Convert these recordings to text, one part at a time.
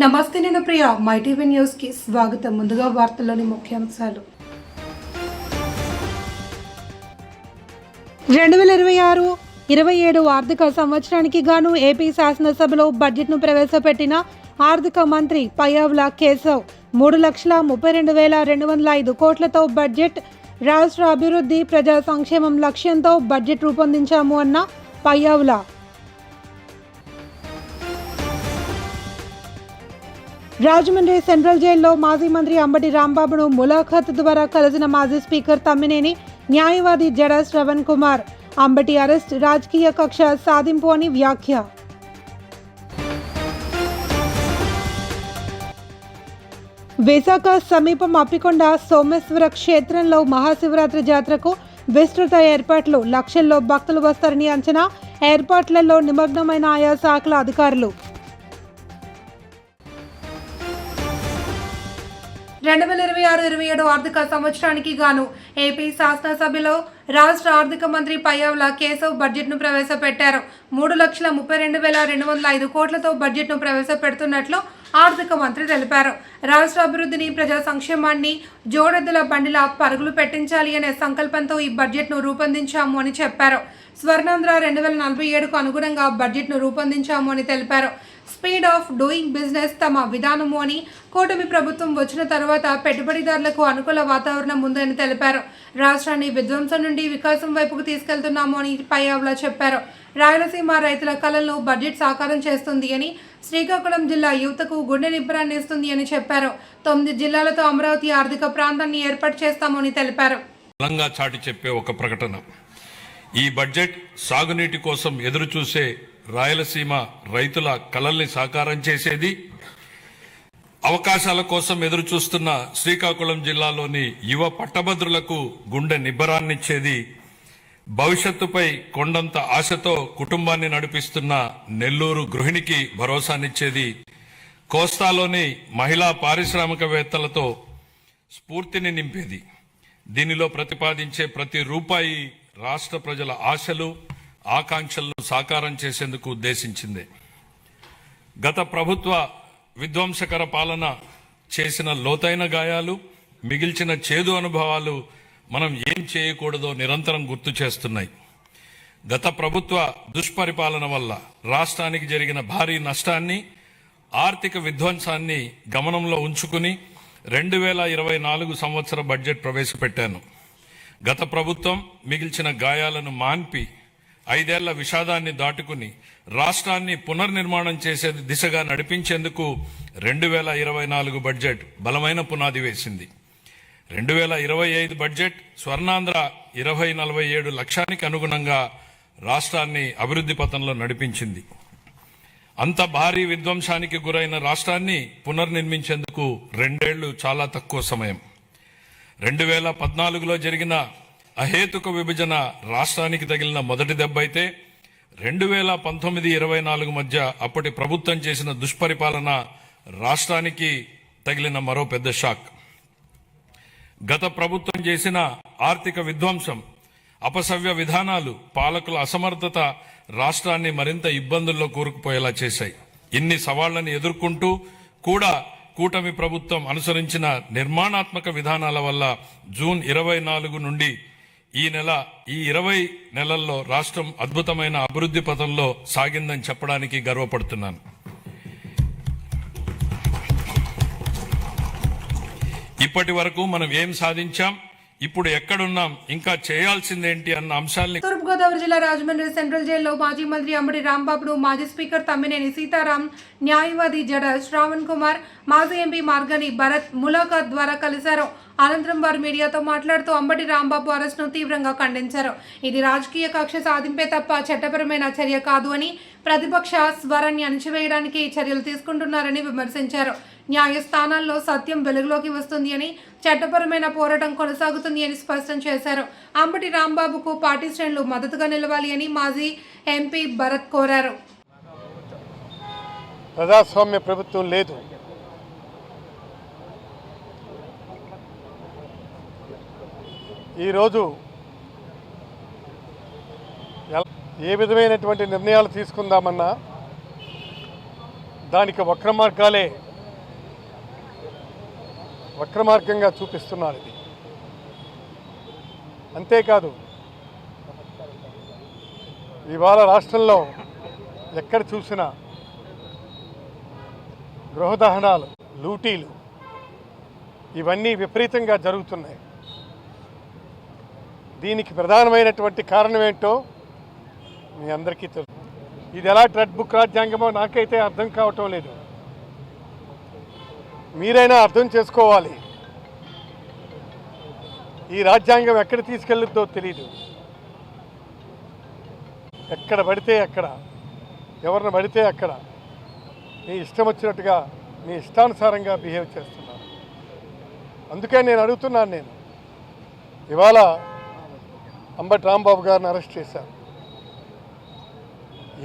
నమస్తే, నేను Priya. My TV news కి స్వాగతం. ముందుగా వార్తల్లోని ముఖ్యాంశాలు. 2026-27 ఆర్థిక సంవత్సరానికి గాను ఏపీ శాసనసభలో బడ్జెట్ను ప్రవేశపెట్టిన ఆర్థిక మంత్రి పయ్యావుల కేశవ్ 3,32,205 కోట్లతో బడ్జెట్ రాష్ట్ర అభివృద్ధి, ప్రజా సంక్షేమం లక్ష్యంతో బడ్జెట్ రూపొందించాము అన్న పయ్యావుల. రాజమండ్రి సెంట్రల్ జైల్లో మాజీ మంత్రి అంబటి రాంబాబును ములాఖాత్ ద్వారా కలిసిన మాజీ స్పీకర్ తమ్మినేని న్యాయవాది జడ శ్రవణ్ కుమార్. అంబటి అరెస్ట్ రాజకీయ కక్ష సాధింపు అని వ్యాఖ్య. విశాఖ సమీపం అప్పికొండ సోమేశ్వర క్షేత్రంలో మహాశివరాత్రి జాతరకు విస్తృత ఏర్పాట్లు. లక్షల్లో భక్తులు వస్తారని అంచనా. ఏర్పాట్లలో నిమగ్నమైన ఆయా శాఖల అధికారులు. 2026-27 ఆర్థిక సంవత్సరానికి గాను ఏపీ శాసనసభలో రాష్ట్ర ఆర్థిక మంత్రి పయ్యావుల కేశవ్ బడ్జెట్ను ప్రవేశపెట్టారు. 3,32,205 కోట్లతో బడ్జెట్ను ప్రవేశపెడుతున్నట్లు ఆర్థిక మంత్రి తెలిపారు. రాష్ట్ర అభివృద్ధిని, ప్రజా సంక్షేమాన్ని జోడెద్దుల బండిలా పరుగులు పెట్టించాలి అనే సంకల్పంతో ఈ బడ్జెట్ను రూపొందించాము అని చెప్పారు. స్వర్ణాంధ్ర 2047కు అనుగుణంగా బడ్జెట్ను రూపొందించాము అని తెలిపారు. స్పీడ్ ఆఫ్ డూయింగ్ బిజినెస్ తమ విధానము అని, కూటమి ప్రభుత్వం వచ్చిన తర్వాత పెట్టుబడిదారులకు అనుకూల వాతావరణం ఉందని తెలిపారు. రాష్ట్రాన్ని విధ్వంసం నుండి వికాసం వైపుకు తీసుకెళ్తున్నాము అని పయ్యావుల చెప్పారు. రాయలసీమ రైతుల కళలను బడ్జెట్ సాకారం చేస్తుంది అని, శ్రీకాకుళం జిల్లా యువతకు గుండె నిబ్బరాన్ని ఇస్తుంది అని చెప్పారు. 9 జిల్లాలతో అమరావతి ఆర్థిక ప్రాంతాన్ని ఏర్పాటు చేస్తామని తెలిపారు. బలంగా చాటి చెప్పే ఒక ప్రకటన. ఈ బడ్జెట్ సాగునీటి కోసం ఎదురుచూసే రాయలసీమ రైతుల కలల్ని సాకారం చేసేది, అవకాశాల కోసం ఎదురుచూస్తున్న శ్రీకాకుళం జిల్లాలోని యువ పట్టభద్రులకు గుండె నిబ్బరాన్నిచ్చేది, భవిష్యత్తుపై కొండంత ఆశతో కుటుంబాన్ని నడిపిస్తున్న నెల్లూరు గృహిణికి భరోసానిచ్చేది, కోస్తాలోని మహిళా పారిశ్రామికవేత్తలతో స్ఫూర్తిని నింపేది. దీనిలో ప్రతిపాదించే ప్రతి రూపాయి రాష్ట్ర ప్రజల ఆశలు, ఆకాంక్షలను సాకారం చేసేందుకు ఉద్దేశించింది. గత ప్రభుత్వ విధ్వంసకర పాలన చేసిన లోతైన గాయాలు, మిగిల్చిన చేదు అనుభవాలు మనం ఏం చేయకూడదో నిరంతరం గుర్తు చేస్తున్నాయి. గత ప్రభుత్వ దుష్పరిపాలన వల్ల రాష్ట్రానికి జరిగిన భారీ నష్టాన్ని, ఆర్థిక విధ్వంసాన్ని గమనంలో ఉంచుకుని 2024 సంవత్సర బడ్జెట్ ప్రవేశపెట్టాను. గత ప్రభుత్వం మిగిల్చిన గాయాలను మాన్పి 5 ఏళ్ల విషాదాన్ని దాటుకుని రాష్ట్రాన్ని పునర్నిర్మాణం చేసే దిశగా నడిపించేందుకు 2024 బడ్జెట్ బలమైన పునాది వేసింది. 2025 బడ్జెట్ స్వర్ణాంధ్ర 2047 లక్ష్యానికి అనుగుణంగా రాష్ట్రాన్ని అభివృద్ధి పథంలో నడిపించింది. అంత భారీ విధ్వంసానికి గురైన రాష్ట్రాన్ని పునర్నిర్మించేందుకు 2 ఏళ్లు చాలా తక్కువ సమయం. 2014లో జరిగిన అహేతుక విభజన రాష్ట్రానికి తగిలిన మొదటి దెబ్బ అయితే 2019-24 మధ్య అప్పటి ప్రభుత్వం చేసిన దుష్పరిపాలన రాష్ట్రానికి తగిలిన మరో పెద్ద షాక్. గత ప్రభుత్వం చేసిన ఆర్థిక విధ్వంసం, అపసవ్య విధానాలు, పాలకుల అసమర్థత రాష్ట్రాన్ని మరింత ఇబ్బందుల్లో కూరుకుపోయేలా చేశాయి. ఇన్ని సవాళ్లను ఎదుర్కొంటూ కూడా కూటమి ప్రభుత్వం అనుసరించిన నిర్మాణాత్మక విధానాల వల్ల జూన్ 24 నుండి ఈ 20 నెలల్లో రాష్ట్రం అద్భుతమైన అభివృద్ధి పథంలో సాగిందని చెప్పడానికి గర్వపడుతున్నాను. ఇప్పటి వరకు మనం ఏం సాధించాం, ఇప్పుడు ఎక్కడున్నాం, ఇంకా చేయాల్సిందేంటి అన్న అంశాల్ని. తూర్పుగోదావరి జిల్లా రాజమండ్రి సెంట్రల్ జైల్లో మాజీ మంత్రి అంబటి రాంబాబును మాజీ స్పీకర్ తమ్మినేని సీతారాం, న్యాయవాది జడ శ్రావణ్ కుమార్, మాజీ ఎంపీ మార్గని భరత్ ములాఖాత్ ద్వారా కలిశారు. అనంతరం వారు మీడియాతో మాట్లాడుతూ అంబటి రాంబాబు అరెస్ట్ను తీవ్రంగా ఖండించారు. ఇది రాజకీయ కక్ష సాధింపే తప్ప చట్టపరమైన చర్య కాదు అని, ప్రతిపక్ష స్వరాన్ని అణిచివేయడానికి చర్యలు తీసుకుంటున్నారని విమర్శించారు. న్యాయస్థానాల్లో సత్యం వెలుగులోకి వస్తుంది అని, చట్టపరమైన పోరాటం కొనసాగుతుంది అని స్పష్టం చేశారు. అంబటి రాంబాబుకు పార్టీ శ్రేణులు మద్దతుగా నిలవాలి అని మాజీ ఎంపీ భరత్ కోరారు. ప్రజాస్వామ్య ప్రభుత్వం లేదు. ఈరోజు ఏ విధమైనటువంటి నిర్ణయాలు తీసుకుందామన్నా దానికి వక్రమార్గంగా చూపిస్తున్నారు. ఇది అంతేకాదు, ఇవాళ రాష్ట్రంలో ఎక్కడ చూసినా గృహదహనాలు, లూటీలు ఇవన్నీ విపరీతంగా జరుగుతున్నాయి. దీనికి ప్రధానమైనటువంటి కారణం ఏంటో మీ అందరికీ తెలుసు. ఇది ఎలా రెడ్ బుక్ రాజ్యాంగమో నాకైతే అర్థం కావటం లేదు. మీరైనా అర్థం చేసుకోవాలి. ఈ రాజ్యాంగం ఎక్కడ తీసుకెళ్ళుద్దో తెలీదు. ఎక్కడ పడితే అక్కడ, ఎవరిని పడితే అక్కడ నీ ఇష్టం వచ్చినట్టుగా, నీ ఇష్టానుసారంగా బిహేవ్ చేస్తున్నారు. అందుకే నేను అడుగుతున్నాను, ఇవాళ అంబటి రాంబాబు గారిని అరెస్ట్ చేశారు.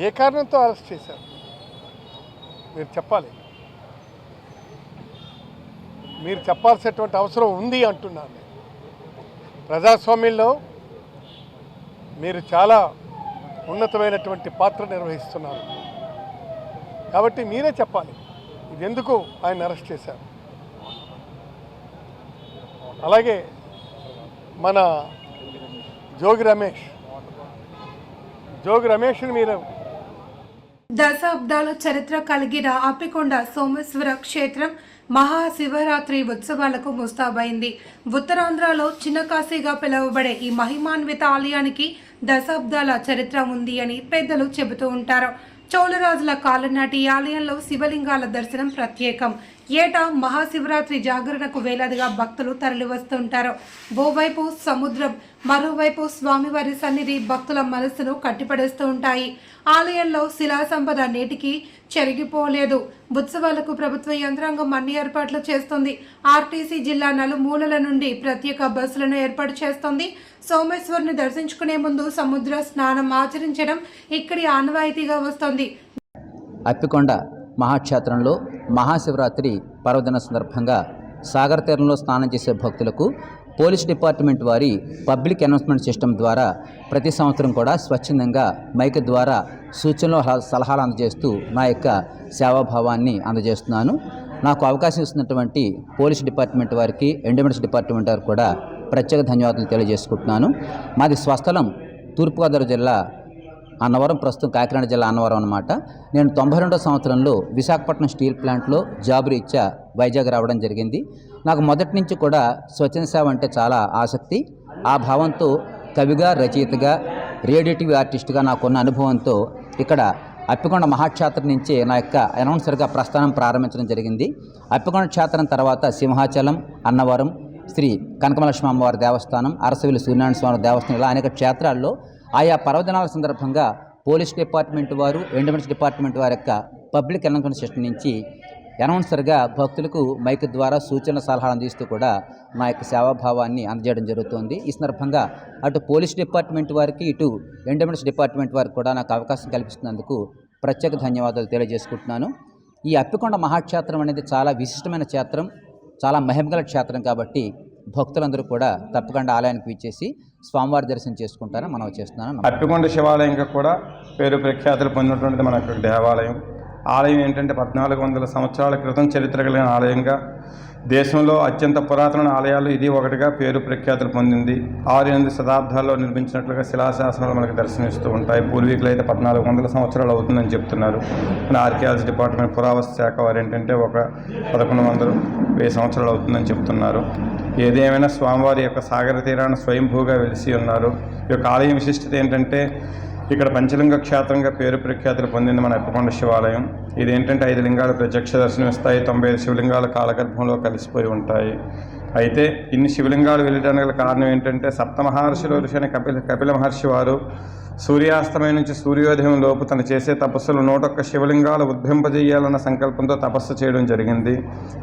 ఏ కారణంతో అరెస్ట్ చేశారు మీరు చెప్పాలి. మీరు చెప్పాల్సినటువంటి అవసరం ఉంది అంటున్నాను నేను. ప్రజాస్వామ్యంలో మీరు చాలా ఉన్నతమైనటువంటి పాత్ర నిర్వహిస్తున్నారు కాబట్టి మీరే చెప్పాలి ఇది ఎందుకు ఆయన అరెస్ట్ చేశారు. అలాగే మన జోగి రమేష్ని మీరు దశాబ్దాల చరిత్ర కలిగిన అప్పికొండ సోమేశ్వర క్షేత్రం మహాశివరాత్రి ఉత్సవాలకు ముస్తాబైంది. ఉత్తరాంధ్రలో చిన్న కాశీగా పిలువబడే ఈ మహిమాన్విత ఆలయానికి దశాబ్దాల చరిత్ర ఉంది అని పెద్దలు చెబుతూ ఉంటారు. చోళరాజుల కాలం నాటి ఈ ఆలయంలో శివలింగాల దర్శనం ప్రత్యేకం. ఏటా మహాశివరాత్రి జాగరణకు వేలాదిగా భక్తులు తరలివస్తుంటారు. ఓవైపు సముద్రం, మరోవైపు స్వామివారి సన్నిధి భక్తుల మనస్సును కట్టిపడేస్తూ ఉంటాయి. ఆలయంలో శిలా సంపద నేటికి చెరిగిపోలేదు. ఉత్సవాలకు ప్రభుత్వ యంత్రాంగం అన్ని ఏర్పాట్లు చేస్తుంది. ఆర్టీసీ జిల్లా నలుమూలల నుండి ప్రత్యేక బస్సులను ఏర్పాటు చేస్తుంది. సోమేశ్వరుని దర్శించుకునే ముందు సముద్ర స్నానం ఆచరించడం ఇక్కడి ఆనవాయితీగా వస్తోంది. అప్పికొండ మహాక్షేత్రంలో మహాశివరాత్రి పర్వదిన సందర్భంగా సాగర్ తీరంలో స్నానం చేసే భక్తులకు పోలీస్ డిపార్ట్మెంట్ వారి పబ్లిక్ అనౌన్స్మెంట్ సిస్టమ్ ద్వారా ప్రతి సంవత్సరం కూడా స్వచ్ఛందంగా మైక్ ద్వారా సూచనలు సలహాలు అందజేస్తూ నా యొక్క సేవాభావాన్ని అందజేస్తున్నాను. నాకు అవకాశం ఇస్తున్నటువంటి పోలీస్ డిపార్ట్మెంట్ వారికి, ఎండోమెంట్స్ డిపార్ట్మెంట్ వారికి కూడా ప్రత్యేక ధన్యవాదాలు తెలియజేసుకుంటున్నాను. మాది స్వస్థలం తూర్పుగోదావరి జిల్లా అన్నవరం, ప్రస్తుతం కాకినాడ జిల్లా అన్నవరం అన్నమాట. నేను 92వ సంవత్సరంలో విశాఖపట్నం స్టీల్ ప్లాంట్లో జాబ్ రీత్యా వైజాగ్ రావడం జరిగింది. నాకు మొదటి నుంచి కూడా స్వచ్ఛంద సేవ అంటే చాలా ఆసక్తి. ఆ భావంతో కవిగా, రచయితగా, రేడియో టీవీ ఆర్టిస్ట్గా నాకున్న అనుభవంతో ఇక్కడ అప్పికొండ మహాక్షేత్రం నుంచి నా యొక్క అనౌన్సర్గా ప్రస్థానం ప్రారంభించడం జరిగింది. అప్పికొండ క్షేత్రం తర్వాత సింహాచలం, అన్నవరం, శ్రీ కనకమలక్ష్మి అమ్మవారి దేవస్థానం, అరసవిల్లి సూర్యనారాయణ స్వామి దేవస్థానం, ఇలా అనేక క్షేత్రాల్లో ఆయా పర్వదినాల సందర్భంగా పోలీస్ డిపార్ట్మెంట్ వారు, ఎండోమెంట్స్ డిపార్ట్మెంట్ వారి యొక్క పబ్లిక్ అనౌన్స్మెంట్ సిస్టమ్ నుంచి అనౌన్సర్గా భక్తులకు మైక్ ద్వారా సూచనల సలహాలు అందిస్తూ కూడా నా యొక్క సేవాభావాన్ని అందజేయడం జరుగుతుంది. ఈ సందర్భంగా అటు పోలీస్ డిపార్ట్మెంట్ వారికి, ఇటు ఎండోమెంట్స్ డిపార్ట్మెంట్ వారికి కూడా నాకు అవకాశం కల్పిస్తున్నందుకు ప్రత్యేక ధన్యవాదాలు తెలియజేసుకుంటున్నాను. ఈ అప్పికొండ మహాక్షేత్రం అనేది చాలా విశిష్టమైన క్షేత్రం, చాలా మహిమగల క్షేత్రం కాబట్టి భక్తులందరూ కూడా తప్పకుండా ఆలయానికి విచ్చేసి స్వామివారి దర్శనం చేసుకుంటారని మనం చేస్తున్నాను. అప్పికొండ శివాలయంగా కూడా పేరు ప్రఖ్యాతులు పొందినటువంటిది మన యొక్క దేవాలయం. ఆలయం ఏంటంటే 1400 సంవత్సరాల క్రితం చరిత్ర కలిగిన ఆలయంగా, దేశంలో అత్యంత పురాతన ఆలయాలు ఇది ఒకటిగా పేరు ప్రఖ్యాతులు పొందింది. 6-8 శతాబ్దాల్లో నిర్మించినట్లుగా శిలాశాసనాలు మనకు దర్శనమిస్తూ ఉంటాయి. పూర్వీకులు అయితే 1400 సంవత్సరాలు అవుతుందని చెప్తున్నారు. మన ఆర్కియాలజీ డిపార్ట్మెంట్, పురావస్తు శాఖ వారు ఏంటంటే ఒక 1100-1000 సంవత్సరాలు అవుతుందని చెప్తున్నారు. ఏదేమైనా స్వామివారి యొక్క సాగర తీరాన్ని స్వయంభూగా వెలిసి ఉన్నారు. ఈ యొక్క ఆలయం విశిష్టత ఏంటంటే ఇక్కడ పంచలింగ క్షేత్రంగా పేరు ప్రఖ్యాతులు పొందింది మన అప్పికొండ శివాలయం. ఇదేంటంటే 5 లింగాలు ప్రత్యక్ష దర్శనమిస్తాయి. 95 శివలింగాలు కాలగర్భంలో కలిసిపోయి ఉంటాయి. అయితే ఇన్ని శివలింగాలు వెళ్ళడానికి గల కారణం ఏంటంటే సప్తమహర్షులు ఋషి కపిల మహర్షి వారు సూర్యాస్తమయం నుంచి సూర్యోదయం లోపు తను చేసే తపస్సులు 101 శివలింగాలు ఉద్భవింపజేయాలన్న సంకల్పంతో తపస్సు చేయడం జరిగింది.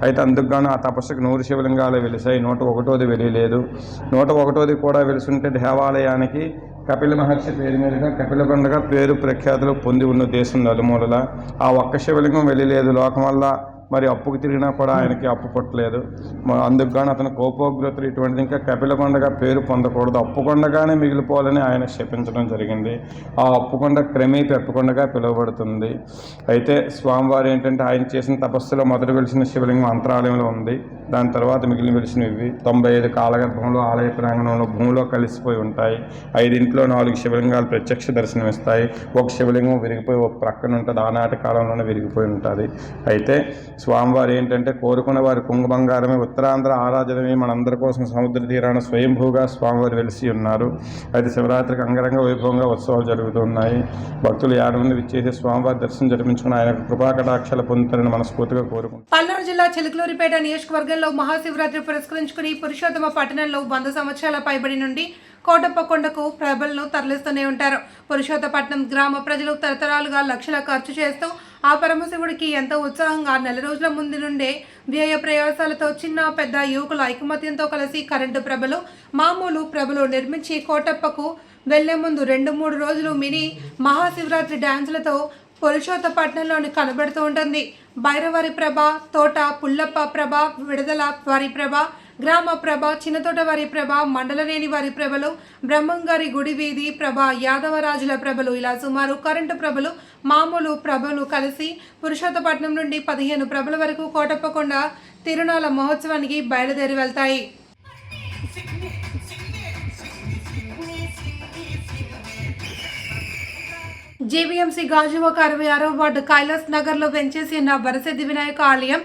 అయితే అందుకుగాను ఆ తపస్సుకు 100 శివలింగాలు వెలిసాయి, 101ది వెలియలేదు. 101ది కూడా వెలుసుంటే దేవాలయానికి కపిల మహర్షి పేరు మీదుగా కపిలకొండగా పేరు ప్రఖ్యాతులు పొంది ఉన్న దేశం నలుమూలల. ఆ ఒక్క శివలింగం వెలియలేదు. లోకం వల్ల మరి అప్పుకు తిరిగినా కూడా ఆయనకి అప్పు పుట్టలేదు. అందుకు కానీ అతను కోపోగ్రతలు ఇటువంటిది ఇంకా కపిలకొండగా పేరు పొందకూడదు, అప్పుకొండగానే మిగిలిపోవాలని ఆయన శపించడం జరిగింది. ఆ అప్పుకొండ క్రమీ పెప్పకొండగా పిలువబడుతుంది. అయితే స్వామివారు ఏంటంటే ఆయన చేసిన తపస్సులో మొదట వెలిసిన శివలింగం అంతరాలయంలో ఉంది. దాని తర్వాత మిగిలిన వెలిసినవి 95 కాలగర్భంలో ఆలయ ప్రాంగణంలో భూమిలో కలిసిపోయి ఉంటాయి. 5 4 శివలింగాలు ప్రత్యక్ష దర్శనమిస్తాయి. ఒక శివలింగం విరిగిపోయి ఒక ప్రక్కన ఉంటుంది, ఆనాటి కాలంలోనే విరిగిపోయి ఉంటుంది. అయితే స్వామివారు ఏంటంటే కోరుకున్న వారి కుంగు బంగారమే, ఉత్తరాంధ్ర ఆరాధనమే, మనందరి కోసం సముద్ర తీరాన స్వయంభూగా స్వామివారు వెలిసి ఉన్నారు. అయితే శివరాత్రికి అంగరంగ వైభవంగా ఉత్సవాలు జరుగుతున్నాయి. భక్తులు 50 మంది విచ్చేసి స్వామివారి దర్శనం జరిపించుకుని ఆయన కృపాకటాక్షాలు పొందుతారని మనస్ఫూర్తిగా కోరుకుంటున్నారు. పల్నాడు జిల్లా చిలుకలూరిపేట నియోజకవర్గంలో మహాశివరాత్రి పురస్కరించుకుని పురుషోత్తమ పట్టణంలో 100 సంవత్సరాల పైబడి నుండి కోటప్పకొండకు ప్రభలను తరలిస్తూనే ఉంటారు. పురుషోత్తపట్నం గ్రామ ప్రజలు తరతరాలుగా లక్షల ఖర్చు చేస్తూ ఆ పరమశివుడికి ఎంతో ఉత్సాహంగా 4 రోజుల ముందు నుండే వ్యయ ప్రయాసాలతో చిన్న పెద్ద యువకుల ఐకమత్యంతో కలిసి కరెంటు ప్రభలు, మామూలు ప్రభలు నిర్మించి కోటప్పకు వెళ్లే ముందు 2-3 రోజులు మినీ మహాశివరాత్రి డ్యాన్సులతో పురుషోత్తపట్నంలోని కనబడుతూ ఉంటుంది. భైరవారి ప్రభ, తోట పుల్లప్ప ప్రభ, విడుదల వారి ప్రభ, గ్రామ ప్రభ, చిన్నతోట వారి ప్రభ, మండలనేని వారి ప్రభలు, బ్రహ్మంగారి గుడి వీధి ప్రభ, యాదవరాజుల ప్రభలు, ఇలా సుమారు కరెంటు ప్రభలు, మామూలు ప్రభలు కలిసి పురుషోత్తపట్నం నుండి 15 ప్రభల వరకు కోటప్పకొండ తిరునాళ మహోత్సవానికి బయలుదేరి వెళ్తాయి. జీవీఎంసీ గాజువాక 66వ వార్డు కైలాస్ నగర్లో వెంచేసిన వరసిద్ధి వినాయక ఆలయం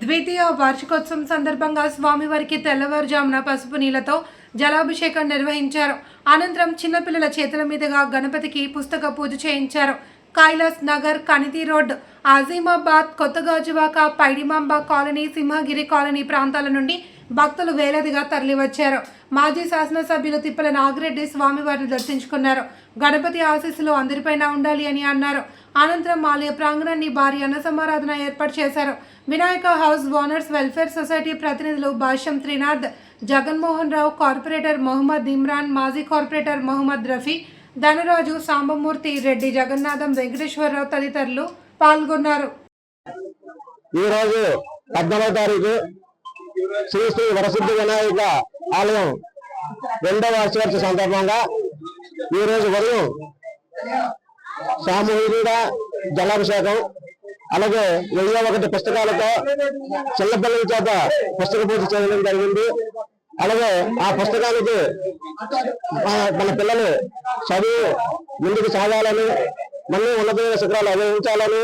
ద్వితీయ వార్షికోత్సవం సందర్భంగా స్వామివారికి తెల్లవారుజామున పసుపు నీళ్లతో జలాభిషేకం నిర్వహించారు. అనంతరం చిన్నపిల్లల చేతుల మీదుగా గణపతికి పుస్తక పూజ చేయించారు. కైలాస్ నగర్, కనితి రోడ్, ఆజీమాబాద్, కొత్త గాజువాక, పైడిమాంబ కాలనీ, సింహగిరి కాలనీ ప్రాంతాల నుండి భక్తులు వేలాదిగా తరలివచ్చారు. మాజీ శాసనసభ్యులు తిప్పల నాగిరెడ్డి స్వామివారిని దర్శించుకున్నారు. గణపతి ఆశీస్సులు అందరిపైన ఉండాలి అని అన్నారు. అనంతరం ఆలయ ప్రాంగణాన్ని భారీ అన్న సమారాధన ఏర్పాటు చేశారు. Vinayaka house owners welfare society ప్రతినిధులు భాష్యం త్రినాథ్, జగన్మోహన్ రావు, కార్పొరేటర్ మొహమ్మద్ ఇమ్రాన్, మాజీ కార్పొరేటర్ మొహమ్మద్ రఫీ, ధనరాజు, సాంబమూర్తి రెడ్డి, జగన్నాథం, వెంకటేశ్వరరావు తదితరులు పాల్గొన్నారు. ఈరోజు 14వ తారీఖు శ్రీ శ్రీ వరసిద్ధి వినాయక ఆలయం 2వ వార్షికోత్సవ సందర్భంగా ఈరోజు ఉదయం సామూహికంగా జలాభిషేకం, అలాగే 101 పుస్తకాలతో చిన్నపిల్లల చేత పుస్తక పూజ చేయడం జరిగింది. అలాగే ఆ పుస్తకానికి మన పిల్లలు చదువు ముందుకు సాగాలని, మళ్ళీ ఉన్నతమైన శిఖరాలు అధిగమించాలని,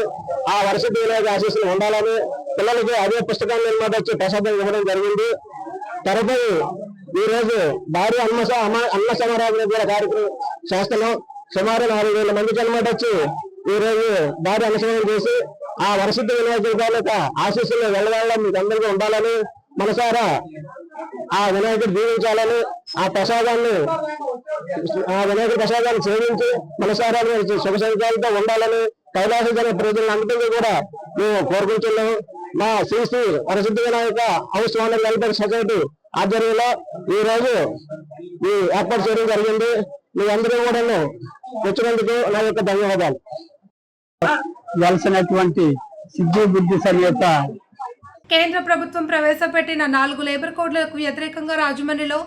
ఆ వరసిద్ధి వినాయక ఆశీస్సులు ఉండాలని పిల్లలకి అదే పుస్తకాన్ని అన్నమాట వచ్చి ప్రసాదం ఇవ్వడం జరిగింది. తరపై ఈ రోజు భారీ అన్న సమారాధన కూడా కార్యక్రమం చేస్తున్నాం. సుమారు 4,000 మందికి అన్నమాట వచ్చి ఈ రోజు భారీ అనుసరణ చేసి ఆ వరసిద్ధి వినాయకుడి ఆశీస్సులు వెళ్ళవేళ్ళ మీకు అందరికీ ఉండాలని, మనసారా ఆ వినాయకుడు దీవించాలని, ఆ వినాయకుడి ప్రసాదాన్ని సేవించి మనసారా శుభ సంఖ్యలతో ఉండాలని కైలాస జన ప్రజలందరికీ కూడా మేము కోరుకుంటున్నాము. మా Shri Shri Varasiddhi Vinayaka house owner welfare society ఆధ్వర్యంలో ఈ రోజు ఈ ఏర్పాటు చేయడం జరిగింది. మీ అందరూ కూడా వచ్చినందుకు నా యొక్క ధన్యవాదాలు. వెలసినటువంటి సిద్ధి బుద్ధి సమేత కేంద్ర ప్రభుత్వం ప్రవేశపెట్టిన 4 లేబర్ కోడ్లకు వ్యతిరేకంగా రాజమండ్రిలో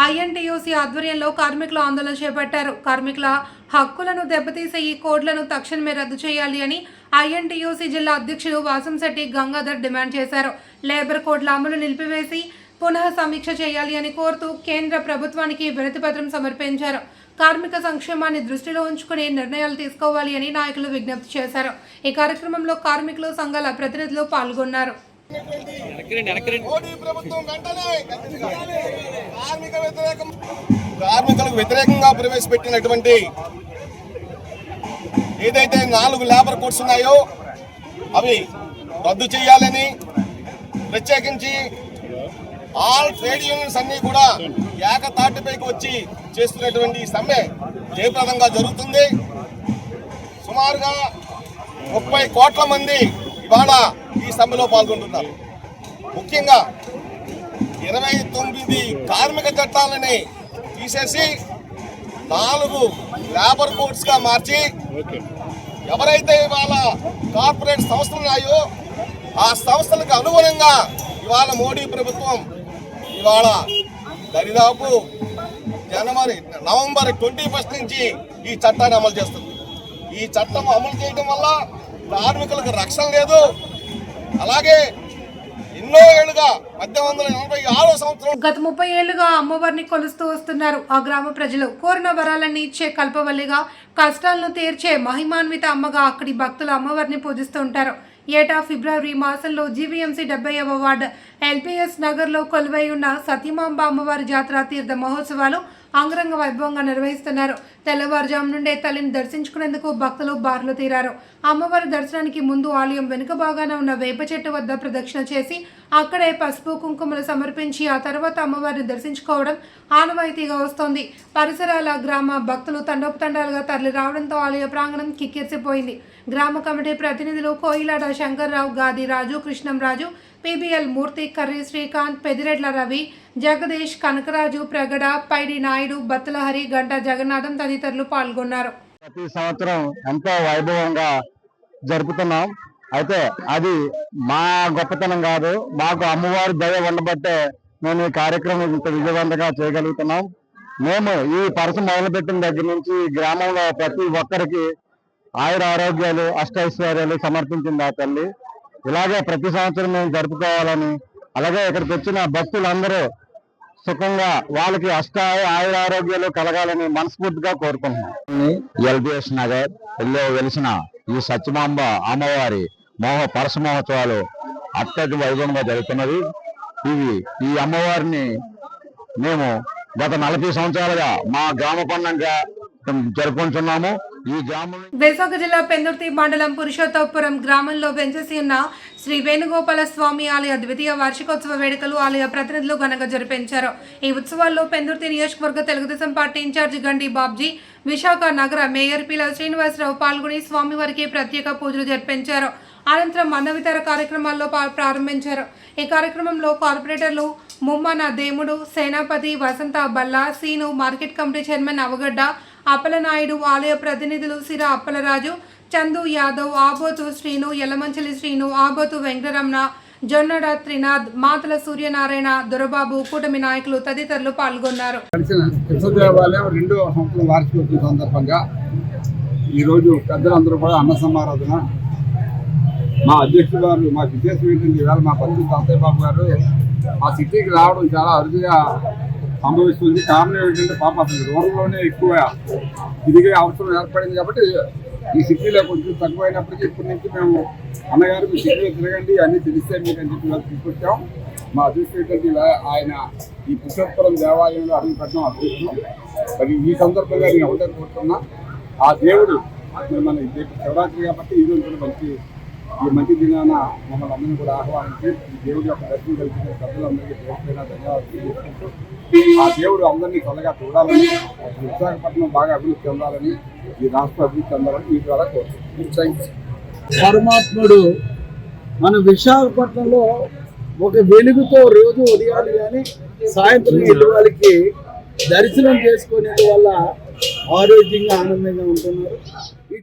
ఐఎన్టీయూసీ ఆధ్వర్యంలో కార్మికులు ఆందోళన చేపట్టారు. కార్మికుల హక్కులను దెబ్బతీసే ఈ కోడ్లను తక్షణమే రద్దు చేయాలి అని ఐఎన్టీయూసీ జిల్లా అధ్యక్షుడు వాసంశెట్టి గంగాధర్ డిమాండ్ చేశారు. లేబర్ కోడ్ల అమలు నిలిపివేసి పునః సమీక్ష చేయాలి అని కోరుతూ కేంద్ర ప్రభుత్వానికి వినతిపత్రం సమర్పించారు. కార్మిక సంక్షేమాన్ని దృష్టిలో ఉంచుకుని నిర్ణయాలు తీసుకోవాలి అని నాయకులు విజ్ఞప్తి చేశారు. ఈ కార్యక్రమంలో కార్మికులు సంఘాల ప్రతినిధులు పాల్గొన్నారు. కార్మికులకు వ్యతిరేకంగా ప్రవేశపెట్టినటువంటి ఏదైతే 4 లేబర్ కోడ్స్ ఉన్నాయో అవి రద్దు చేయాలని, ప్రత్యేకించి ఆల్ ట్రేడ్ యూనియన్స్ అన్ని కూడా ఏకతాటిపైకి వచ్చి చేస్తున్నటువంటి సమ్మె జయప్రదంగా జరుగుతుంది. సుమారుగా 30 కోట్ల మంది ఇవాళ ఈ సమ్మెలో పాల్గొంటున్నారు. ముఖ్యంగా 29 కార్మిక చట్టాలని తీసేసి 4 లేబర్ కోడ్స్ గా మార్చి ఎవరైతే ఇవాళ కార్పొరేట్ సంస్థలు ఉన్నాయో ఆ సంస్థలకు అనుగుణంగా ఇవాళ మోడీ ప్రభుత్వం ఇవాళ దరిదాపు నవంబర్ 21 నుంచి ఈ చట్టాన్ని అమలు చేస్తుంది. ఈ చట్టం అమలు చేయడం వల్ల కార్మికులకు రక్షణ లేదు. అలాగే ఎన్నో ఏళ్లుగా 1886 సంవత్సరం గత 30 ఏళ్లుగా అమ్మవారిని కొలుస్తూ వస్తున్నారు ఆ గ్రామ ప్రజలు. కోరిన వరాలన్నీ ఇచ్చే కల్పవల్లిగా, కష్టాలను తీర్చే మహిమాన్విత అమ్మగా అక్కడి భక్తులు అమ్మవారిని పూజిస్తూ ఉంటారు. ఏటా ఫిబ్రవరి మాసంలో జీవీఎంసీ 70వ వార్డు ఎల్పీఎస్ నగర్లో కొలువై ఉన్న సత్యమాంబ అమ్మవారి జాతర తీర్థ మహోత్సవాలు అంగరంగ వైభవంగా నిర్వహిస్తున్నారు. తెల్లవారుజాము నుండే తల్లిని దర్శించుకునేందుకు భక్తులు బారులు తీరారు. అమ్మవారి దర్శనానికి ముందు ఆలయం వెనుక భాగాన ఉన్న వేప చెట్టు వద్ద ప్రదక్షిణ చేసి అక్కడే పసుపు కుంకుమలు సమర్పించి ఆ తర్వాత అమ్మవారిని దర్శించుకోవడం ఆనవాయితీగా వస్తోంది. పరిసరాల గ్రామ భక్తులు తండోపతండాలుగా తరలి రావడంతో ఆలయ ప్రాంగణం కిక్కిరిసిపోయింది. గ్రామ కమిటీ ప్రతినిధులు కోయిలాడ శంకర్రావు, గాది రాజు, కృష్ణంరాజు, పీబీఎల్ మూర్తి, కర్రీ శ్రీకాంత్, పెదిరెడ్ల రవి, జగదీష్, కనకరాజు, ప్రగడ, పైడి నాయుడు, బత్తలహరి, గంట జగన్నాథం తదితరులు పాల్గొన్నారు. ప్రతి సంవత్సరం ఎంతో వైభవంగా జరుపుతున్నాం. అయితే అది మా గొప్పతనం కాదు, మాకు అమ్మవారి దయ ఉండబట్టే మేము ఈ కార్యక్రమం ఇంత విజయవంతంగా చేయగలుగుతున్నాం. మేము ఈ పరస మొదలుపెట్టిన దగ్గర నుంచి గ్రామంలో ప్రతి ఒక్కరికి ఆయుర ఆరోగ్యాలు, అష్టైశ్వర్యాలు సమర్పించింది ఆ తల్లి. ఇలాగే ప్రతి సంవత్సరం మేము జరుపుకోవాలని, అలాగే ఇక్కడికి వచ్చిన భక్తులందరూ సుఖంగా వాళ్ళకి ఆయుర ఆరోగ్యాలు కలగాలని మనస్ఫూర్తిగా కోరుకుంటున్నాం. ఎల్బిఎస్ నగర్ లో వెలిసిన ఈ సత్యమాంబ అమ్మవారి పరస మహోత్సవాలు అత్యంత వైభవంగా జరుగుతున్నది. ఈ అమ్మవారిని మేము గత 40 సంవత్సరాలుగా మా గ్రామ పండుగగా జరుపుకుంటున్నాము. ఈ గ్రామం విశాఖ జిల్లా పెందుర్తి మండలం పురుషోత్తపురం గ్రామంలో వెంచేసి ఉన్న శ్రీ వేణుగోపాల స్వామి ఆలయ ద్వితీయ వార్షికోత్సవ వేడుకలు ఆలయ ప్రతినిధులు ఘనంగా జరిపించారు. ఈ ఉత్సవాల్లో పెందుర్తి నియోజకవర్గ తెలుగుదేశం పార్టీ ఇన్ఛార్జి గండి బాబ్జీ, విశాఖ నగర మేయర్ పిల శ్రీనివాసరావు పాల్గొని స్వామివారికి ప్రత్యేక పూజలు జరిపించారు. అనంతరం అన్నవితర కార్యక్రమాల్లో ప్రారంభించారు. ఈ కార్యక్రమంలో కార్పొరేటర్లు Mummana Demudu, Senapati, Vasantha Balla, Seenu, market committee chairman Avagadda, Appalanaidu, ఆలయ ప్రతినిధులు సిరా అప్పలరాజు, చందు యాదవ్, ఆబోతు శ్రీను, యలమంచలి శ్రీను, ఆబోతు వెంకటరమణ, జొన్నడ త్రినాథ్, మాతల సూర్యనారాయణ, దొరబాబు, కూటమి నాయకులు తదితరులు పాల్గొన్నారు. దేవాలయం 2వ సంవత్సరం వార్షికోత్సవం సందర్భంగా ఈరోజు పెద్దలందరూ కూడా అన్న సమారాధన. మా అధ్యక్షుడు గారు, మా విశేషం ఏంటంటే ఇవాళ మా బంధువు తాతయ్య బాబు గారు మా సిటీకి రావడం చాలా అరుదుగా సంభవిస్తుంది. కారణం ఏంటంటే పాప అసలు రూరల్లోనే ఎక్కువ తిరిగే అవసరం ఏర్పడింది కాబట్టి ఈ సిటీలో కొంచెం తక్కువైనప్పటికీ ఇప్పటి నుంచి మేము అన్నగారు మీ సిటీలో తిరగండి అన్నీ తెలిస్తే మీకు అని చెప్పి తీసుకొచ్చాం. మా అదృష్టం ఏంటంటే ఆయన ఈ పురుషోత్తరం దేవాలయంలో అడుగు పెట్టడం అదృష్టం. మరి ఈ సందర్భంగా నేను ఒకటే కోరుతున్నా, ఆ దేవుడు మన శివరాత్రి కాబట్టి ఈరోజు కూడా ఈ మంచి దినాన మమ్మల్ని అందరినీ కూడా ఆహ్వానించి ఈ దేవుడి యొక్క దర్శనం కలిసిన పెద్దలందరికీ దేవుడిపైన ధన్యవాదాలు తెలియజేసుకుంటూ ఆ దేవుడు అందరినీ త్వరగా చూడాలని, విశాఖపట్నం బాగా అభివృద్ధి చెందాలని, ఈ రాష్ట్ర అభివృద్ధి చెందాలని మీ ద్వారా కోరుతున్నాం. పరమాత్ముడు మన విశాఖపట్నంలో ఒక వెలుగుతో రోజు ఉదయాలు కానీ సాయంత్రం వాళ్ళకి దర్శనం చేసుకునే వల్ల ఆరోగ్యంగా ఆనందంగా ఉంటున్నారు.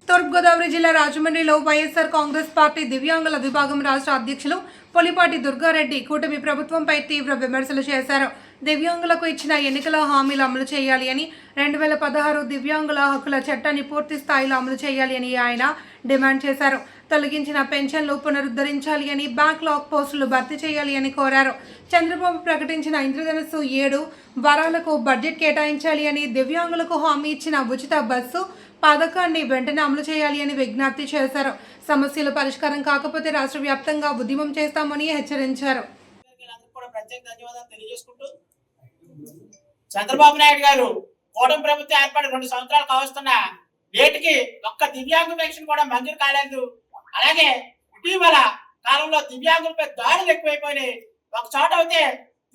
తూర్పుగోదావరి జిల్లా రాజమండ్రిలో వైఎస్ఆర్ కాంగ్రెస్ పార్టీ దివ్యాంగుల విభాగం రాష్ట్ర అధ్యక్షులు పులిపాటి దుర్గారెడ్డి కూటమి ప్రభుత్వంపై తీవ్ర విమర్శలు చేశారు. దివ్యాంగులకు ఇచ్చిన ఎన్నికల హామీలు అమలు చేయాలి అని, 2016 దివ్యాంగుల హక్కుల చట్టాన్ని పూర్తి స్థాయిలో అమలు చేయాలి అని ఆయన డిమాండ్ చేశారు. తొలగించిన పెన్షన్లు పునరుద్ధరించాలి అని, బ్యాక్లాగ్ పోస్టులు భర్తీ చేయాలి అని కోరారు. చంద్రబాబు ప్రకటించిన ఇంద్రధనుస్సు 7 వరాలకు బడ్జెట్ కేటాయించాలి అని, దివ్యాంగులకు హామీ ఇచ్చిన ఉచిత బస్సు పథకాన్ని వెంటనే అమలు చేయాలి అని విజ్ఞప్తి చేశారు. సమస్యలు పరిష్కారం కాకపోతే రాష్ట్ర వ్యాప్తంగా ఉద్యమం చేస్తామని హెచ్చరించారు. చంద్రబాబు నాయుడు గారు కూటమి ప్రభుత్వం ఏర్పడి 2 సంవత్సరాలు కావస్తున్న నేటికి ఒక్క దివ్యాంగ పెన్షన్ కూడా మంజూరు కాలేదు. అలాగే ఇటీవల కాలంలో దివ్యాంగులపై దాడులు ఎక్కువైపోయినాయి. ఒక చోట అయితే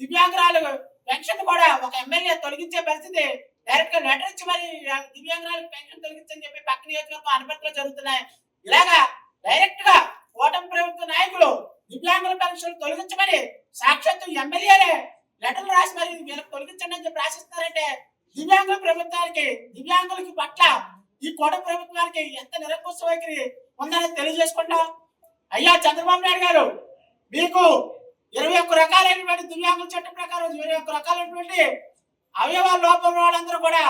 దివ్యాంగురాలు పెన్షన్ కూడా ఒక ఎమ్మెల్యే తొలగించే పరిస్థితి, డైరెక్ట్ గా లెటర్ ఇచ్చి మరి దివ్యాంగురాలకు పెన్షన్ తొలగించని చెప్పి పక్క నియోజకవర్గం అనుమతులు జరుగుతున్నాయి. ఇలాగా డైరెక్ట్ గా కూటమి ప్రభుత్వ నాయకులు దివ్యాంగుల పెన్షన్ తొలగించమని సాక్షాత్తు ఎమ్మెల్యేలే లెటర్లు రాసి మరి వీళ్ళకి తొలగించండి అని చెప్పి రాసిస్తున్నారంటే దివ్యాంగుల ప్రభుత్వానికి, దివ్యాంగులకి పట్ల ఈ కూటమి ప్రభుత్వానికి ఎంత నిరంకుశ వైఖరి ఉందని తెలియజేసుకుంటాం. అయ్యా చంద్రబాబు నాయుడు గారు మీకు 21 రకాలైనటువంటి దివ్యాంగుల చట్టం ప్రకారం 21 రకాలైనటువంటి అవయవాల లోపం ఉన్న వాళ్ళందరూ కూడా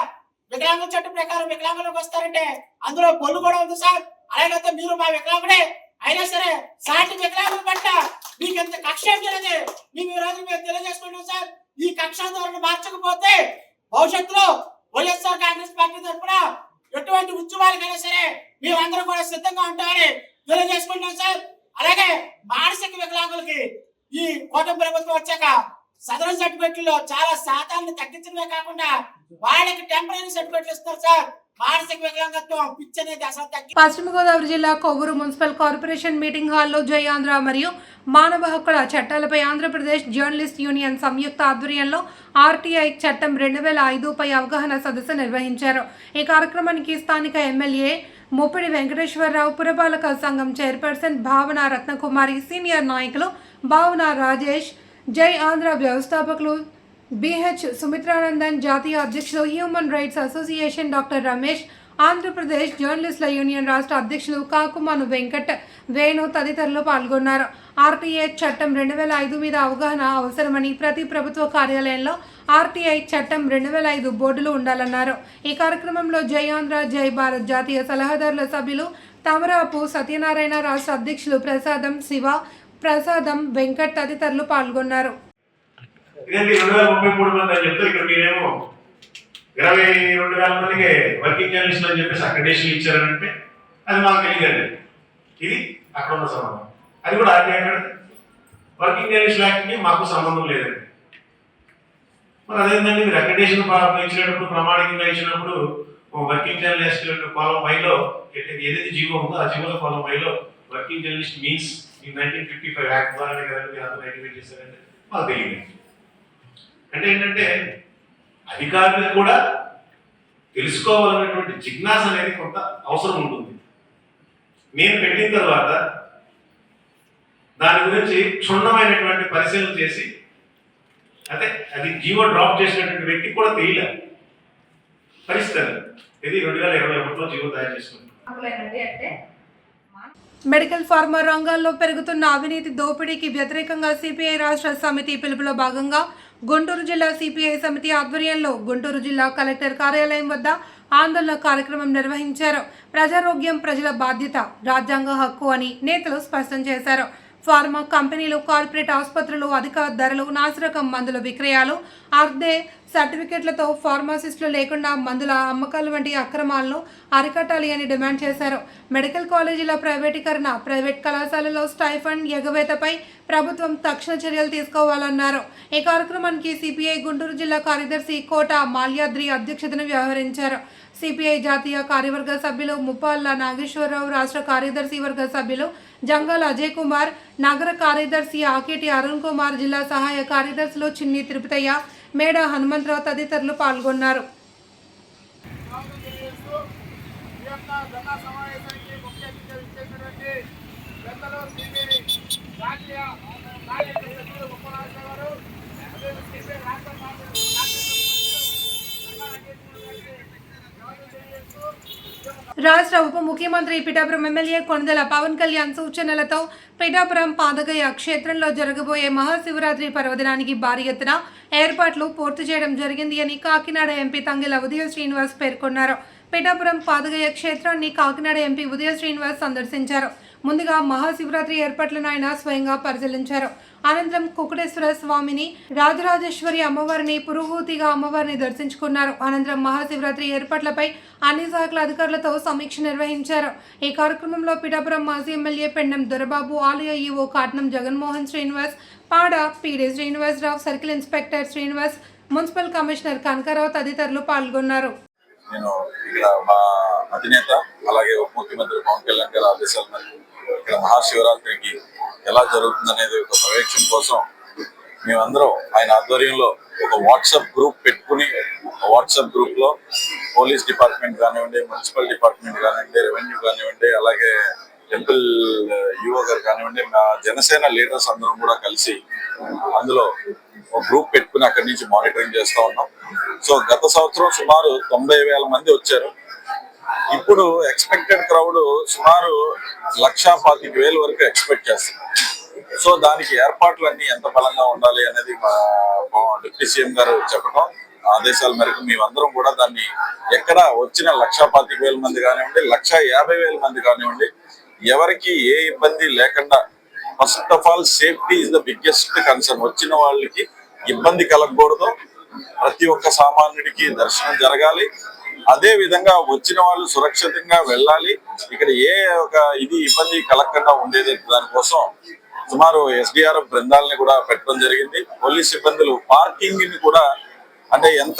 వికలాంగుల చట్టం ప్రకారం వికలాంగులకు వస్తారంటే అందులో పొల్లు కూడా ఉంది సార్. అలాగైతే మీరు మా వికలాంగుడే అయినా సరే సాటి వికలాంగుల పట్ల మీకు ఎంత కక్ష అనేది మేము ఈ రోజు మేము తెలియజేసుకుంటాం సార్. ఈ కక్ష ధోరణి మార్చకపోతే భవిష్యత్తులో వైఎస్ఆర్ కాంగ్రెస్ పార్టీ తరఫున ఎటువంటి ఉద్యమాలకైనా సరే మేమందరం కూడా సిద్ధంగా ఉంటామని తెలియజేసుకుంటాం సార్. అలాగే మానసిక వికలాంగులకి ఈ కూటమి ప్రభుత్వం వచ్చాక సదరన్ సర్టిఫికెట్లో చాలా శాతాన్ని తగ్గించడమే కాకుండా వాళ్ళకి టెంపరీ సర్టిఫికెట్లు ఇస్తారు సార్. మానసిక వికలాంగత్వం పిచ్చి అనేది అసలు తగ్గి. పశ్చిమ గోదావరి జిల్లా కొవ్వూరు మున్సిపల్ కార్పొరేషన్ మీటింగ్ హాల్లో జై ఆంధ్ర మరియు మానవ హక్కుల చట్టాలపై ఆంధ్రప్రదేశ్ జర్నలిస్ట్ యూనియన్ సంయుక్త ఆధ్వర్యంలో ఆర్టీఐ చట్టం 2005పై అవగాహన సదస్సు నిర్వహించారు. ఈ కార్యక్రమానికి స్థానిక ఎమ్మెల్యే ముప్పిడి వెంకటేశ్వరరావు, పురపాలక సంఘం చైర్పర్సన్ భావన రత్నకుమారి, సీనియర్ నాయకులు భావన రాజేష్, జై ఆంధ్ర వ్యవస్థాపకులు బిహెచ్ సుమిత్రానందన్, జాతీయ అధ్యక్షులు human rights association doctor Ramesh, Andhra Pradesh జర్నలిస్టుల యూనియన్ రాష్ట్ర అధ్యక్షులు కాకుమాను వెంకట్, వేణు తదితరులు పాల్గొన్నారు. ఆర్టీఐ చట్టం 2005 మీద అవగాహన అవసరమని, ప్రతి ప్రభుత్వ కార్యాలయంలో ఆర్టీఐ చట్టం 2005 బోర్డులు ఉండాలన్నారు. ఈ కార్యక్రమంలో జై ఆంధ్ర జై భారత్ జాతీయ సలహాదారుల సభ్యులు తమరాపు సత్యనారాయణ, రాష్ట్ర అధ్యక్షులు ప్రసాదం శివ, ప్రసాదం వెంకట్ తదితరులు పాల్గొన్నారు. 2033 మంది అని చెప్తారు. ఇక్కడ మీరేమో 22,000 మందికి వర్కింగ్ జర్నలిస్టులు అని చెప్పేసి అక్రిడేషన్ ఇచ్చారంటే అది మాకు తెలియదండి. ఇది అక్కడ ఉన్న సంబంధం. అది కూడా ఆర్టీ అక్కడ వర్కింగ్ జర్నలిస్ట్ యాక్ట్కి మాకు సంబంధం లేదండి. మరి అదేంటంటే మీరు అక్రిడేషన్ ఇచ్చినప్పుడు ప్రమాణికంగా ఇచ్చినప్పుడు వర్కింగ్ జర్నలిస్ట్ కాలం వైలో ఏదైతే జీవో ఉందో ఆ జీవోలో కాలం వైలో వర్కింగ్ జర్నలిస్ట్ మీన్స్ ఈ 1955 యాక్ట్ ద్వారానే కదండి మీరు అందరూ ఐడెంటిఫై చేశారంటే మాకు తెలియదు. అంటే ఏంటంటే అధికారులకు కూడా తెలుసుకోవాలనేటువంటి జిజ్ఞాస అనేది కొంత అవసరం ఉంటుంది. నేను పెట్టిన తర్వాత దాని గురించి క్షుణ్ణమైనటువంటి పరిశీలన చేసి అంటే అది జీవో డ్రాప్ చేసినటువంటి వ్యక్తికి కూడా తెలియలేదు పరిస్థితి. ఇది 2021లో జీవో తయారు చేసుకుంటాం. మెడికల్ ఫార్మా రంగాల్లో పెరుగుతున్న అవినీతి దోపిడీకి వ్యతిరేకంగా సిపిఐ రాష్ట్ర సమితి పిలుపులో భాగంగా గుంటూరు జిల్లా సిపిఐ సమితి ఆధ్వర్యంలో గుంటూరు జిల్లా కలెక్టర్ కార్యాలయం వద్ద ఆందోళన కార్యక్రమం నిర్వహించారు. ప్రజారోగ్యం ప్రజల బాధ్యత, రాజ్యాంగ హక్కు అని నేతలు స్పష్టం చేశారు. ఫార్మా కంపెనీలు, కార్పొరేట్ ఆసుపత్రులు అధిక ధరలు, నాసిరకం మందుల విక్రయాలు, అర్ధే సర్టిఫికెట్లతో ఫార్మాసిస్టులు లేకుండా మందుల అమ్మకాలు వంటి అక్రమాలను అరికట్టాలి అని డిమాండ్ చేశారు. మెడికల్ కాలేజీల ప్రైవేటీకరణ, ప్రైవేట్ కళాశాలలో స్టైఫండ్ ఎగవేతపై ప్రభుత్వం తక్షణ చర్యలు తీసుకోవాలన్నారు. ఈ కార్యక్రమానికి సిపిఐ గుంటూరు జిల్లా కార్యదర్శి కోట మాల్యాద్రి అధ్యక్షతను వ్యవహరించారు. సిపిఐ జాతీయ కార్యవర్గ సభ్యులు ముప్పాళ్ళ నాగేశ్వరరావు, రాష్ట్ర కార్యదర్శి వర్గ సభ్యులు జంగాల అజయ్ కుమార్, నగర కార్యదర్శి ఆకేటి అరుణ్ కుమార్, జిల్లా సహాయ కార్యదర్శులు చిన్ని తిరుపతయ్య, మేడ హనుమంతరావు తదితరులు పాల్గొన్నారు. రాష్ట్ర ఉప ముఖ్యమంత్రి పిఠాపురం ఎమ్మెల్యే కొణిదెల పవన్ కళ్యాణ్ సూచనలతో పిఠాపురం పాదగయ క్షేత్రంలో జరగబోయే మహాశివరాత్రి పర్వదినానికి భారీ ఎత్తున ఏర్పాట్లు పూర్తి చేయడం జరిగింది అని కాకినాడ ఎంపీ తంగెల ఉదయ శ్రీనివాస్ పేర్కొన్నారు. పిఠాపురం పాదగయ క్షేత్రాన్ని కాకినాడ ఎంపీ ఉదయ శ్రీనివాస్ సందర్శించారు. ముందుగా మహాశివరాత్రి ఏర్పాట్లను ఆయన స్వయంగా పరిశీలించారు. అనంతరం కుకుటేశ్వర స్వామిని, రాజరాజేశ్వరి అమ్మవారిని, పురుహూతిగా అమ్మవారిని దర్శించుకున్నారు. అనంతరం మహాశివరాత్రి ఏర్పాట్లపై అన్ని శాఖల అధికారులతో సమీక్ష నిర్వహించారు. ఈ కార్యక్రమంలో పిఠాపురం మాజీ ఎమ్మెల్యే పెండం దొరబాబు, ఆలయ EO Katnam Jaganmohan Srinivas, Pada PD Srinivasarao, circle inspector Srinivas, municipal commissioner Kanakarao తదితరులు పాల్గొన్నారు. నేను ఇక్కడ మా అధినేత అలాగే ఉప ముఖ్యమంత్రి పవన్ కళ్యాణ్ గారి ఆదేశాల మేరకు ఇక్కడ మహాశివరాత్రికి ఎలా జరుగుతుందనేది ఒక పర్యవేక్షణ కోసం మేమందరం ఆయన ఆధ్వర్యంలో ఒక వాట్సాప్ గ్రూప్ పెట్టుకుని వాట్సాప్ గ్రూప్ లో పోలీస్ డిపార్ట్మెంట్ కానివ్వండి, మున్సిపల్ డిపార్ట్మెంట్ కానివ్వండి, రెవెన్యూ కానివ్వండి, అలాగే టెంపుల్ యువ గారు కానివ్వండి, మా జనసేన లీడర్స్ అందరం కూడా కలిసి అందులో ఒక గ్రూప్ పెట్టుకుని అక్కడి నుంచి మానిటరింగ్ చేస్తూ ఉన్నాం. సో గత సంవత్సరం సుమారు 90,000 మంది వచ్చారు. ఇప్పుడు ఎక్స్పెక్టెడ్ క్రౌడ్ సుమారు 1,25,000 వరకు ఎక్స్పెక్ట్ చేస్తున్నాం. సో దానికి ఏర్పాట్లన్నీ ఎంత బలంగా ఉండాలి అనేది మా డిప్యూటీ సీఎం గారు చెప్పడం ఆదేశాల మేరకు మేమందరం కూడా దాన్ని ఎక్కడ వచ్చిన 1,25,000 మంది కానివ్వండి 1,50,000 మంది కానివ్వండి ఎవరికి ఏ ఇబ్బంది లేకుండా first of all safety is the biggest concern. వచ్చిన వాళ్ళకి ఇబ్బంది కలగకూడదు, ప్రతి ఒక్క సామాన్యుడికి దర్శనం జరగాలి, అదే విధంగా వచ్చిన వాళ్ళు సురక్షితంగా వెళ్ళాలి. ఇక్కడ ఏ ఒక ఇబ్బంది కలగకుండా ఉండేది దానికోసం సుమారు SDRF బృందాలని కూడా పెట్టడం జరిగింది. పోలీస్ సిబ్బందులు పార్కింగ్ ని కూడా అంటే ఎంత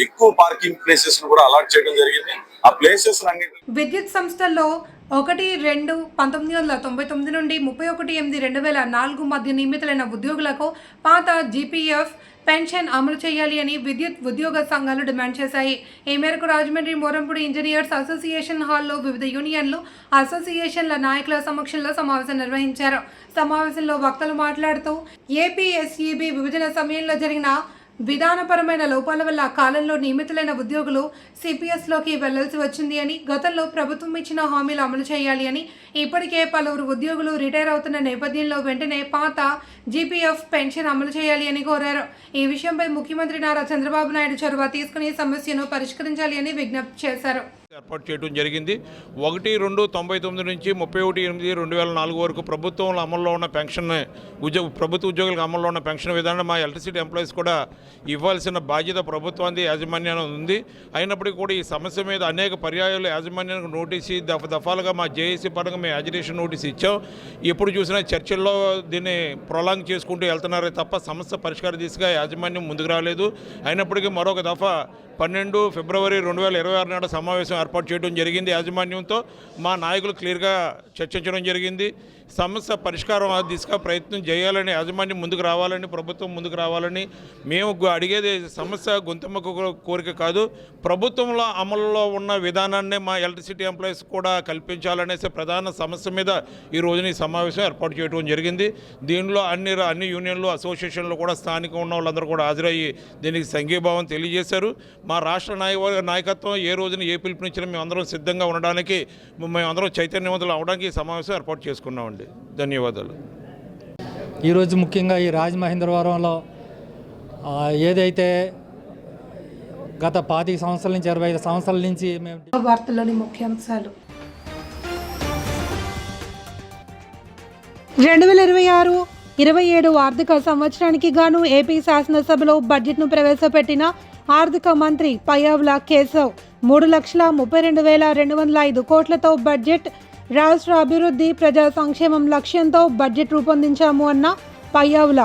ఎక్కువ పార్కింగ్ ప్లేసెస్ ను కూడా అలాట్ చేయడం జరిగింది. ఆ ప్లేసెస్ విద్యుత్ సంస్థల్లో 1-2-1999 నుండి 31-8-2004 మధ్య నియమితులైన ఉద్యోగులకు పాత GPF పెన్షన్ అమలు చేయాలి అని విద్యుత్ ఉద్యోగ సంఘాలు డిమాండ్ చేశాయి. ఈ మేరకు రాజమండ్రి మోరంపూడి ఇంజనీర్స్ అసోసియేషన్ హాల్లో వివిధ యూనియన్లు, అసోసియేషన్ల నాయకుల సమక్షంలో సమావేశం నిర్వహించారు. సమావేశంలో వక్తలు మాట్లాడుతూ APSEB విభజన సమయంలో జరిగిన విధానపరమైన లోపాల వల్ల కాలంలో నియమితులైన ఉద్యోగులు CPSలోకి వెళ్లాల్సి వచ్చింది అని, గతంలో ప్రభుత్వం ఇచ్చిన హామీలు అమలు చేయాలి అని, ఇప్పటికే పలువురు ఉద్యోగులు రిటైర్ అవుతున్న నేపథ్యంలో వెంటనే పాత GPF పెన్షన్ అమలు చేయాలి అని కోరారు. ఈ విషయంపై ముఖ్యమంత్రి నారా చంద్రబాబు నాయుడు చొరవ తీసుకుని సమస్యను పరిష్కరించాలి అని విజ్ఞప్తి చేశారు. ఏర్పాటు చేయడం జరిగింది. 1-2-99 నుంచి 31-8-2004 వరకు ప్రభుత్వంలో అమల్లో ఉన్న పెన్షన్ ప్రభుత్వ ఉద్యోగులకు అమల్లో ఉన్న పెన్షన్ విధానం మా ఎలక్ట్రిసిటీ ఎంప్లాయీస్ కూడా ఇవ్వాల్సిన బాధ్యత ప్రభుత్వానికి యాజమాన్యాన్ని ఉంది. అయినప్పటికీ కూడా ఈ సమస్య మీద అనేక పర్యాయాలు యాజమాన్యానికి నోటీసు దఫాలుగా మా JAC పరంగా మేము యాజిటేషన్ నోటీస్ ఇచ్చాం. ఎప్పుడు చూసినా చర్చల్లో దీన్ని ప్రొలాంగ్ చేసుకుంటూ వెళ్తున్నారే తప్ప సమస్య పరిష్కార దిశగా యాజమాన్యం ముందుకు రాలేదు. అయినప్పటికీ మరొక దఫా 12 ఫిబ్రవరి 2026 నాడు సమావేశం ఏర్పాటు చేయడం జరిగింది. యాజమాన్యంతో మా నాయకులు క్లియర్గా చర్చించడం జరిగింది. సమస్య పరిష్కారం దిశగా ప్రయత్నం చేయాలని, యాజమాన్యం ముందుకు రావాలని, ప్రభుత్వం ముందుకు రావాలని మేము అడిగేది సమస్య గొంతెమ్మ కోరిక కాదు, ప్రభుత్వంలో అమలులో ఉన్న విధానాన్ని మా ఎలక్ట్రిసిటీ ఎంప్లాయీస్ కూడా కల్పించాలనేసి ప్రధాన సమస్య మీద ఈ రోజున ఈ సమావేశం ఏర్పాటు చేయడం జరిగింది. దీనిలో అన్ని యూనియన్లు, అసోసియేషన్లు కూడా స్థానికంగా ఉన్న వాళ్ళందరూ కూడా హాజరయ్యి దీనికి సంఘీభావం తెలియజేశారు. మా రాష్ట్ర నాయకత్వం ఏ రోజున ఏ పిలుపునిచ్చినా మేమందరం సిద్ధంగా ఉండడానికి, మేమందరం చైతన్యవంతులు అవడానికి ఈ సమావేశం ఏర్పాటు చేసుకున్నామండి. ధన్యవాదాలు. ఈరోజు ముఖ్యంగా ఈ రాజమహేంద్రవరంలో ఏదైతే గత 25 సంవత్సరాల నుంచి 25 సంవత్సరాల నుంచి మేము వార్తల్లోని ముఖ్యాంశాలు 2026-27 ఆర్థిక సంవత్సరానికి గాను ఏపీ శాసనసభలో బడ్జెట్ను ప్రవేశపెట్టిన ఆర్థిక మంత్రి పయ్యావుల కేశవ్ 3,32,205 కోట్లతో బడ్జెట్ రాష్ట్ర అభివృద్ధి, ప్రజా సంక్షేమం లక్ష్యంతో బడ్జెట్ రూపొందించాము అన్న పయ్యావుల.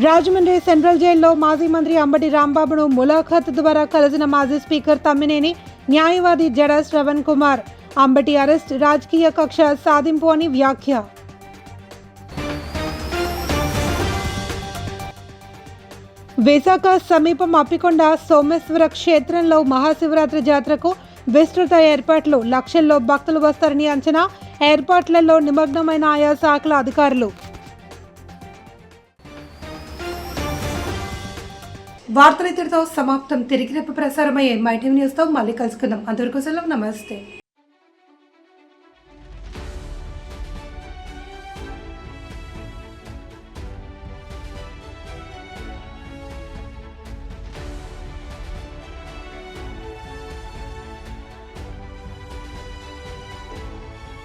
రాజమండ్రి సెంట్రల్ జైల్లో మాజీ మంత్రి అంబటి రాంబాబును ములాఖాత్ ద్వారా కలిసిన మాజీ స్పీకర్ తమ్మినేని న్యాయవాది జడ శ్రవణ్ కుమార్. అంబటి అరెస్ట్ రాజకీయ కక్ష సాధింపు అని వ్యాఖ్య. విశాఖ సమీపం అప్పికొండ సోమేశ్వర క్షేత్రంలో మహాశివరాత్రి జాతరకు విస్తృత ఏర్పాట్లు, లక్షల్లో భక్తులు వస్తారని అంచనా. ఏర్పాట్లలో నిమగ్నమైన ఆయా శాఖల అధికారులు. వార్తలు ఇంతటితో సమాప్తం. తిరిగి రేపు ప్రసారమయ్యే మైటీవీ న్యూస్తో మళ్ళీ కలుసుకుందాం. అంతవరకు సెలవు. నమస్తే.